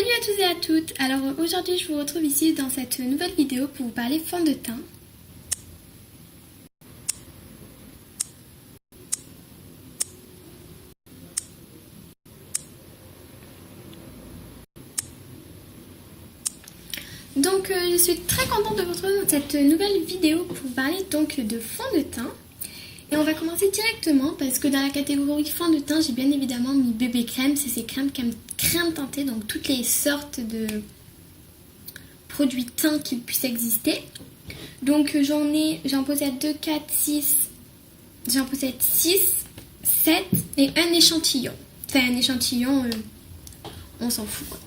Salut à tous et à toutes. Alors aujourd'hui je vous retrouve ici dans cette nouvelle vidéo pour vous parler fond de teint. Donc je suis très contente de vous retrouver dans cette nouvelle vidéo pour vous parler donc de fond de teint. Et on va commencer directement parce que dans la catégorie fond de teint, j'ai bien évidemment mis bébé crème. C'est ces crèmes teintées, donc toutes les sortes de produits teints qui puissent exister. Donc j'en possède 2, 4, 6, j'en possède 6, 7 et un échantillon. Enfin un échantillon, on s'en fout quoi.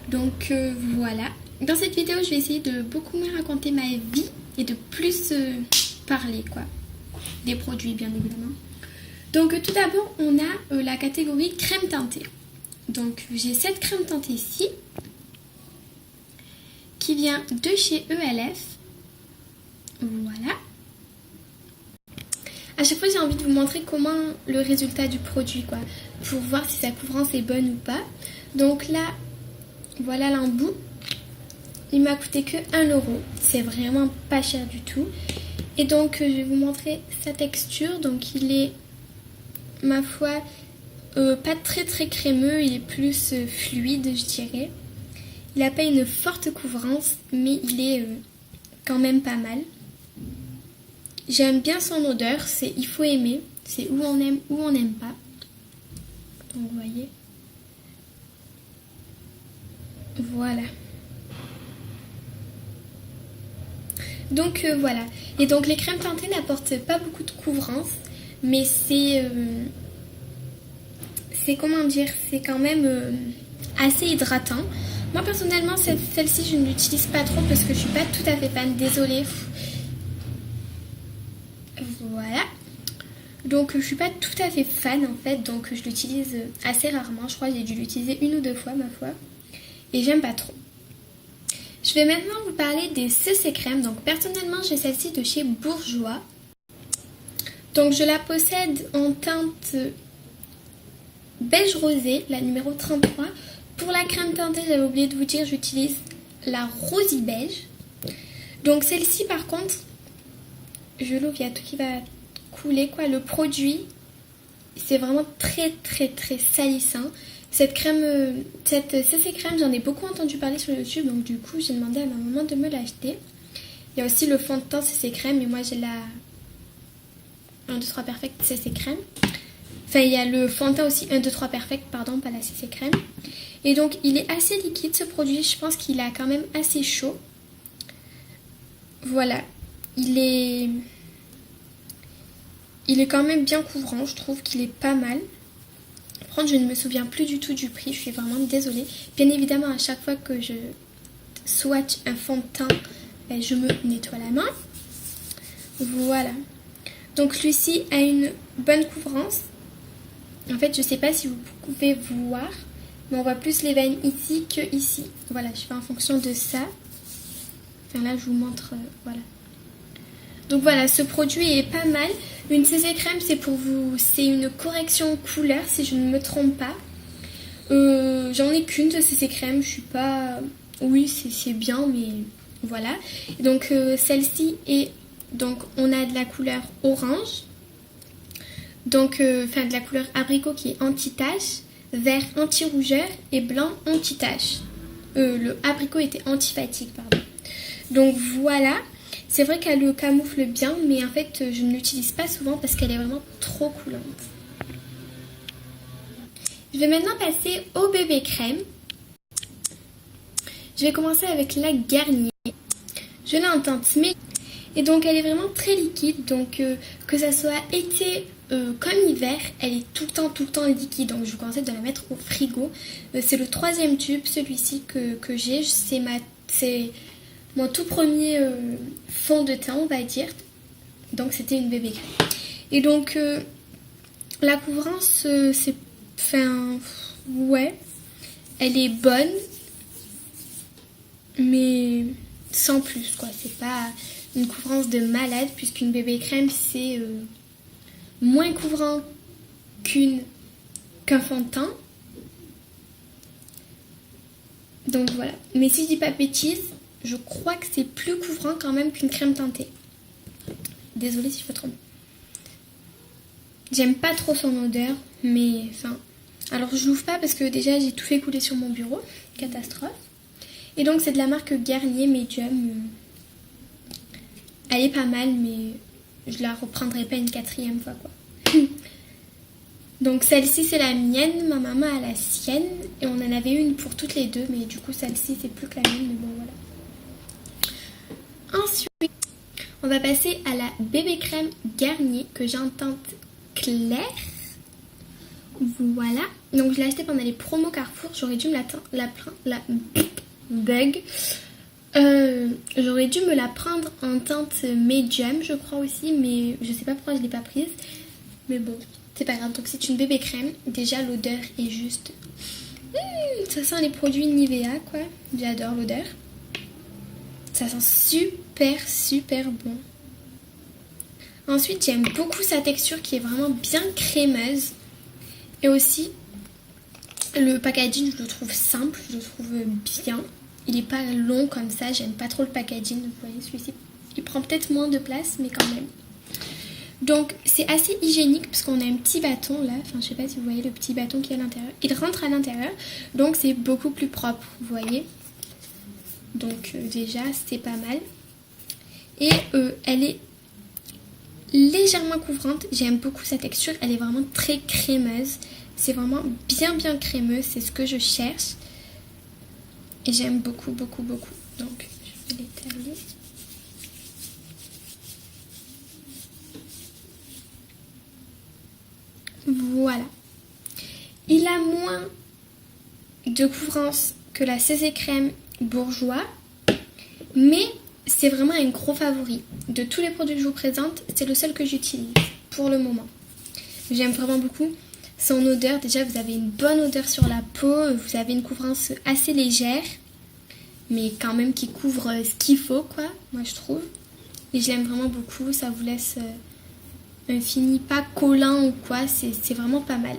Donc voilà. Dans cette vidéo, je vais essayer de beaucoup moins raconter ma vie et de plus parler quoi. Des produits bien évidemment. Donc tout d'abord, on a la catégorie crème teintée. Donc j'ai cette crème teintée ici qui vient de chez ELF. Voilà. À chaque fois, j'ai envie de vous montrer comment le résultat du produit quoi, pour voir si sa couvrance est bonne ou pas. Donc là, voilà l'embout. Il m'a coûté que 1 €. C'est vraiment pas cher du tout. Et donc, je vais vous montrer sa texture. Donc, il est, ma foi, pas très très crémeux. Il est plus fluide, je dirais. Il n'a pas une forte couvrance, mais il est quand même pas mal. J'aime bien son odeur. C'est il faut aimer. C'est où on aime, où on n'aime pas. Donc, vous voyez. Voilà. Donc voilà, et donc les crèmes teintées n'apportent pas beaucoup de couvrance, mais c'est comment dire, c'est quand même assez hydratant. Moi personnellement, celle-ci je ne l'utilise pas trop parce que je suis pas tout à fait fan, désolée. Voilà. Donc je suis pas tout à fait fan en fait, donc je l'utilise assez rarement. Je crois que j'ai dû l'utiliser 1 ou 2 fois ma foi, et j'aime pas trop. Je vais maintenant vous parler des CC crèmes. Donc personnellement, j'ai celle-ci de chez Bourjois. Donc je la possède en teinte beige rosé, la numéro 33. Pour la crème teintée, j'avais oublié de vous dire, j'utilise la rosy beige. Donc celle-ci par contre, je l'ouvre, il y a tout qui va couler quoi. Le produit, c'est vraiment très très très salissant. Cette crème, cette CC crème, j'en ai beaucoup entendu parler sur YouTube, donc du coup j'ai demandé à ma maman de me l'acheter. Il y a aussi le fond de teint CC crème, et moi j'ai la 1, 2, 3 Perfect CC crème. Enfin il y a le fond de teint aussi 1, 2, 3 Perfect, pardon, pas la CC crème. Et donc il est assez liquide ce produit, je pense qu'il est quand même assez chaud. Voilà, il est quand même bien couvrant, je trouve qu'il est pas mal. Par contre, je ne me souviens plus du tout du prix, je suis vraiment désolée. Bien évidemment, à chaque fois que je swatch un fond de teint, je me nettoie la main. Voilà. Donc celui-ci a une bonne couvrance. En fait, je ne sais pas si vous pouvez voir, mais on voit plus les veines ici que ici. Voilà, je fais en fonction de ça. Enfin là, je vous montre, voilà. Donc voilà, ce produit est pas mal. Une CC crème, c'est pour vous, c'est une correction couleur si je ne me trompe pas. J'en ai qu'une de CC crème, je suis pas, oui c'est bien, mais voilà. Donc celle-ci est, donc on a de la couleur orange, donc enfin de la couleur abricot qui est anti-tache, vert anti-rougeur et blanc anti-tache. Le abricot était anti-fatigue, pardon. Donc voilà. C'est vrai qu'elle le camoufle bien, mais en fait, je ne l'utilise pas souvent parce qu'elle est vraiment trop coulante. Je vais maintenant passer au bébé crème. Je vais commencer avec la Garnier. Je l'ai en teinte mais et donc elle est vraiment très liquide. Donc que ça soit été comme hiver, elle est tout le temps liquide. Donc je vous conseille de la mettre au frigo. C'est le 3e tube, celui-ci que j'ai. C'est mon tout premier fond de teint, on va dire. Donc c'était une bébé crème. Et donc la couvrance, c'est, enfin, ouais, elle est bonne, mais sans plus quoi. C'est pas une couvrance de malade, puisqu'une bébé crème c'est moins couvrant qu'un fond de teint. Donc voilà. Mais si je dis pas de bêtises, je crois que c'est plus couvrant quand même qu'une crème teintée. Désolée si je me trompe. J'aime pas trop son odeur, mais enfin... Alors je l'ouvre pas parce que déjà j'ai tout fait couler sur mon bureau. Catastrophe. Et donc c'est de la marque Garnier Medium. Elle est pas mal, mais je la reprendrai pas une 4e fois quoi. Donc celle-ci c'est la mienne, ma maman a la sienne. Et on en avait une pour toutes les deux, mais du coup celle-ci c'est plus que la mienne, mais bon voilà. Ensuite, on va passer à la bébé crème Garnier que j'ai en teinte claire. Voilà. Donc je l'ai acheté pendant les promos Carrefour. J'aurais dû me j'aurais dû me la prendre en teinte medium, je crois aussi, mais je sais pas pourquoi je l'ai pas prise. Mais bon, c'est pas grave. Donc c'est une bébé crème. Déjà l'odeur est juste... ça sent les produits Nivea quoi. J'adore l'odeur. Ça sent super bon. Ensuite j'aime beaucoup sa texture qui est vraiment bien crémeuse. Et aussi le packaging je le trouve simple, je le trouve bien. Il est pas long comme ça, j'aime pas trop le packaging. Vous voyez celui-ci, il prend peut-être moins de place mais quand même. Donc c'est assez hygiénique parce qu'on a un petit bâton là. Enfin je sais pas si vous voyez le petit bâton qui est à l'intérieur. Il rentre à l'intérieur donc c'est beaucoup plus propre, vous voyez. Donc déjà c'est pas mal. Et elle est légèrement couvrante. J'aime beaucoup sa texture. Elle est vraiment très crémeuse. C'est vraiment bien crémeux. C'est ce que je cherche. Et j'aime beaucoup. Donc je vais l'étaler. Voilà. Il a moins de couvrance que la CC Crème Bourjois. Mais c'est vraiment un gros favori. De tous les produits que je vous présente, c'est le seul que j'utilise pour le moment. J'aime vraiment beaucoup son odeur. Déjà, vous avez une bonne odeur sur la peau. Vous avez une couvrance assez légère, mais quand même qui couvre ce qu'il faut, quoi, moi je trouve. Et je l'aime vraiment beaucoup. Ça vous laisse un fini pas collant ou quoi. C'est vraiment pas mal.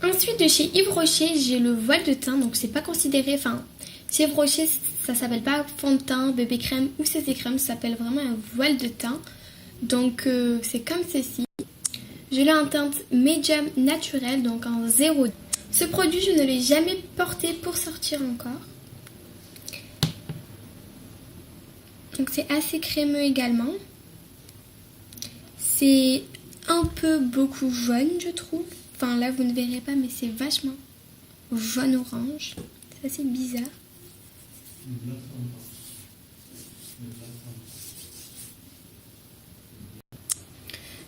Ensuite, de chez Yves Rocher, j'ai le voile de teint. Donc, c'est pas considéré... Enfin, chez Yves Rocher, ça s'appelle pas fond de teint, bébé crème ou CC crème, ça s'appelle vraiment un voile de teint. Donc c'est comme ceci. Je l'ai en teinte médium naturelle, donc en 0. Ce produit, je ne l'ai jamais porté pour sortir encore. Donc c'est assez crémeux également. C'est un peu beaucoup jaune, je trouve. Enfin là, vous ne verrez pas, mais c'est vachement jaune-orange. C'est assez bizarre.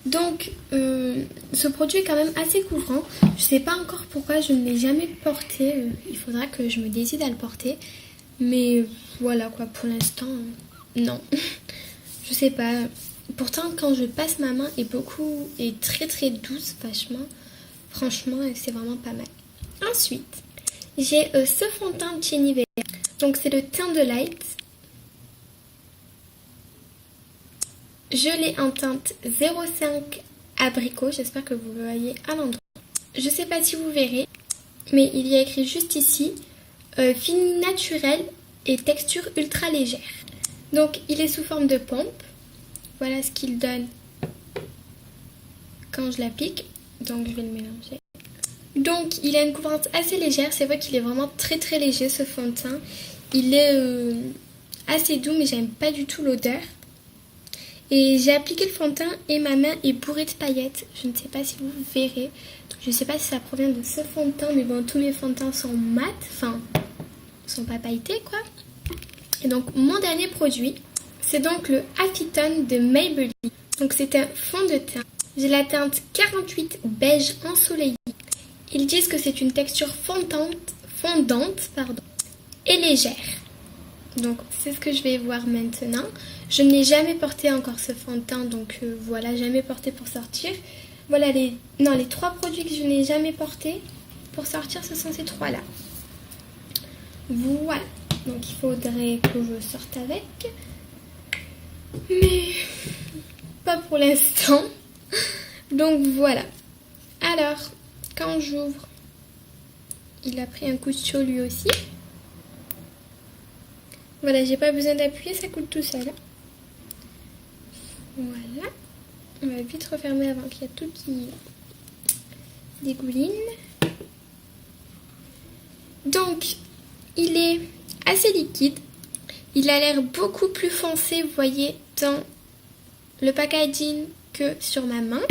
Donc ce produit est quand même assez couvrant. Je sais pas encore pourquoi je ne l'ai jamais porté. Il faudra que je me décide à le porter. Mais voilà quoi, pour l'instant, non. Je sais pas. Pourtant quand je passe ma main est très douce, vachement. Franchement, c'est vraiment pas mal. Ensuite, j'ai ce fond de teint de chez Nivea. Donc c'est le teint de Light. Je l'ai en teinte 05 abricot. J'espère que vous voyez à l'endroit. Je ne sais pas si vous verrez, mais il y a écrit juste ici fini naturel et texture ultra légère. Donc il est sous forme de pompe. Voilà ce qu'il donne quand je l'applique. Donc je vais le mélanger. Donc il a une couvrance assez légère. C'est vrai qu'il est vraiment très léger ce fond de teint. Il est assez doux, mais j'aime pas du tout l'odeur. Et j'ai appliqué le fond de teint et ma main est bourrée de paillettes. Je ne sais pas si vous verrez. Je ne sais pas si ça provient de ce fond de teint, mais bon, tous mes fonds de teint sont mat. Enfin, sont pas pailletés quoi. Et donc mon dernier produit, c'est donc le Acetone de Maybelline. Donc c'est un fond de teint. J'ai la teinte 48 beige ensoleillé. Ils disent que c'est une texture fondante et légère. Donc c'est ce que je vais voir maintenant. Je n'ai jamais porté encore ce fond de teint, donc voilà, jamais porté pour sortir. Voilà les 3 produits que je n'ai jamais portés pour sortir, ce sont ces 3-là. Voilà, donc il faudrait que je sorte avec. Mais pas pour l'instant. Donc voilà. Alors, quand j'ouvre, il a pris un coup de chaud lui aussi. Voilà, j'ai pas besoin d'appuyer, ça coule tout seul. Voilà. On va vite refermer avant qu'il y ait tout qui dégouline. Donc, il est assez liquide. Il a l'air beaucoup plus foncé, vous voyez, dans le packaging que sur ma main.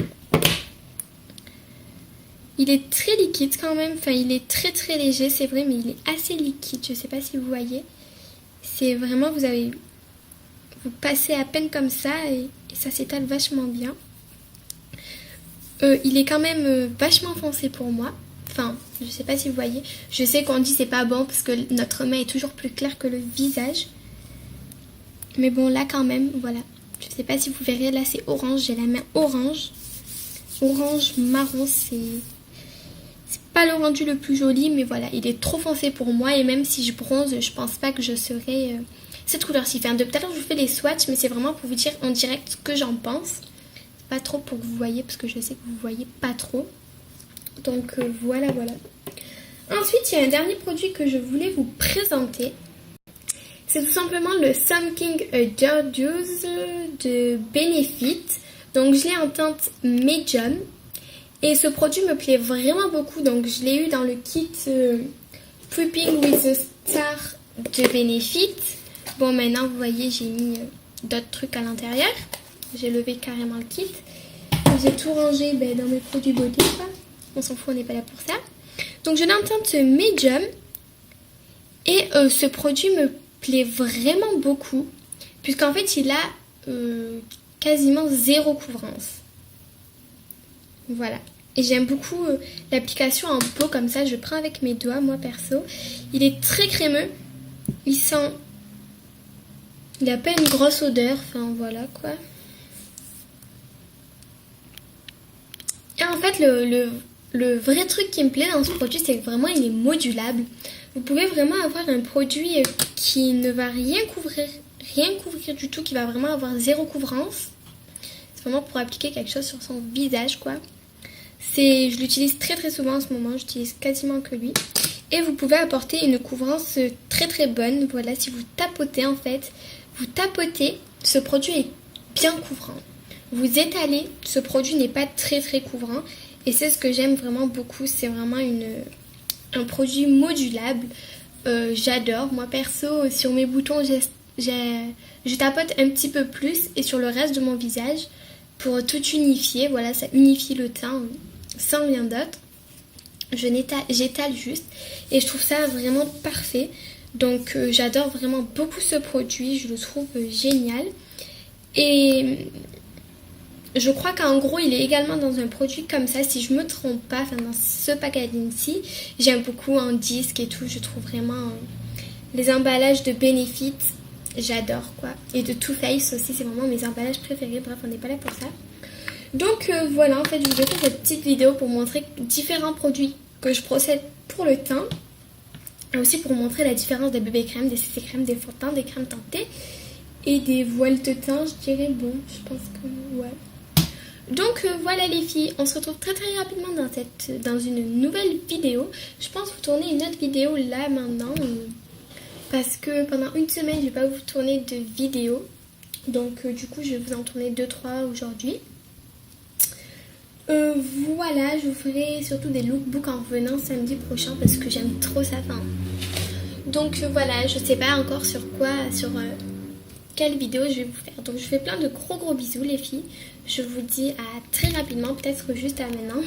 Il est très liquide quand même, enfin il est très très léger, c'est vrai, mais il est assez liquide, je sais pas si vous voyez. C'est vraiment, vous passez à peine comme ça et ça s'étale vachement bien. Il est quand même vachement foncé pour moi. Enfin, je sais pas si vous voyez. Je sais qu'on dit c'est pas bon parce que notre main est toujours plus claire que le visage. Mais bon, là quand même, voilà. Je sais pas si vous verrez, là c'est orange, j'ai la main orange. Orange, marron, c'est pas le rendu le plus joli, mais voilà, il est trop foncé pour moi. Et même si je bronze, je pense pas que je serai cette couleur-ci. Enfin, depuis tout à l'heure, je vous fais les swatchs, mais c'est vraiment pour vous dire en direct ce que j'en pense. Pas trop pour que vous voyez, parce que je sais que vous voyez pas trop. Donc voilà. Ensuite, il y a un dernier produit que je voulais vous présenter. C'est tout simplement le Something Gorgeous de Benefit. Donc je l'ai en teinte médium. Et ce produit me plaît vraiment beaucoup. Donc je l'ai eu dans le kit Prepping with the Star de Benefit. Bon, maintenant vous voyez, j'ai mis d'autres trucs à l'intérieur. J'ai levé carrément le kit. J'ai tout rangé dans mes produits beauté, quoi. On s'en fout, on n'est pas là pour ça. Donc je l'ai en teinte médium. Et ce produit me plaît vraiment beaucoup. Puisqu'en fait, il a quasiment zéro couvrance. Voilà. Et j'aime beaucoup l'application en pot comme ça. Je prends avec mes doigts, moi perso. Il est très crémeux. Il n'a pas une grosse odeur. Enfin, voilà, quoi. Et en fait, le vrai truc qui me plaît dans ce produit, c'est que vraiment, il est modulable. Vous pouvez vraiment avoir un produit qui ne va rien couvrir du tout, qui va vraiment avoir zéro couvrance. C'est vraiment pour appliquer quelque chose sur son visage, quoi. Je l'utilise très très souvent en ce moment, j'utilise quasiment que lui. Et vous pouvez apporter une couvrance très très bonne. Voilà, si vous tapotez en fait, ce produit est bien couvrant. Vous étalez, ce produit n'est pas très très couvrant. Et c'est ce que j'aime vraiment beaucoup, c'est vraiment un produit modulable. J'adore, moi perso, sur mes boutons, je tapote un petit peu plus et sur le reste de mon visage pour tout unifier. Voilà, ça unifie le teint sans rien d'autre. J'étale juste et je trouve ça vraiment parfait. Donc j'adore vraiment beaucoup ce produit, je le trouve génial. Et je crois qu'en gros il est également dans un produit comme ça, si je me trompe pas, enfin dans ce packaging-ci. J'aime beaucoup en disque et tout, je trouve vraiment les emballages de Benefit, j'adore quoi. Et de Too Faced aussi, c'est vraiment mes emballages préférés, bref on n'est pas là pour ça. Donc voilà, en fait je vous ai fait cette petite vidéo pour montrer différents produits que je procède pour le teint. Et aussi pour montrer la différence des bébés crèmes, des CC crèmes, des fonds de teint, des crèmes teintées et des voiles de teint, je dirais. Bon, je pense que ouais. Donc voilà les filles, on se retrouve très très rapidement dans une nouvelle vidéo. Je pense vous tourner une autre vidéo là maintenant parce que pendant une semaine je vais pas vous tourner de vidéo. Donc du coup je vais vous en tourner 2-3 aujourd'hui. Voilà, je vous ferai surtout des lookbooks en revenant samedi prochain parce que j'aime trop ça. Donc voilà, je sais pas encore sur quelle vidéo je vais vous faire. Donc je vous fais plein de gros bisous les filles. Je vous dis à très rapidement, peut-être juste à maintenant.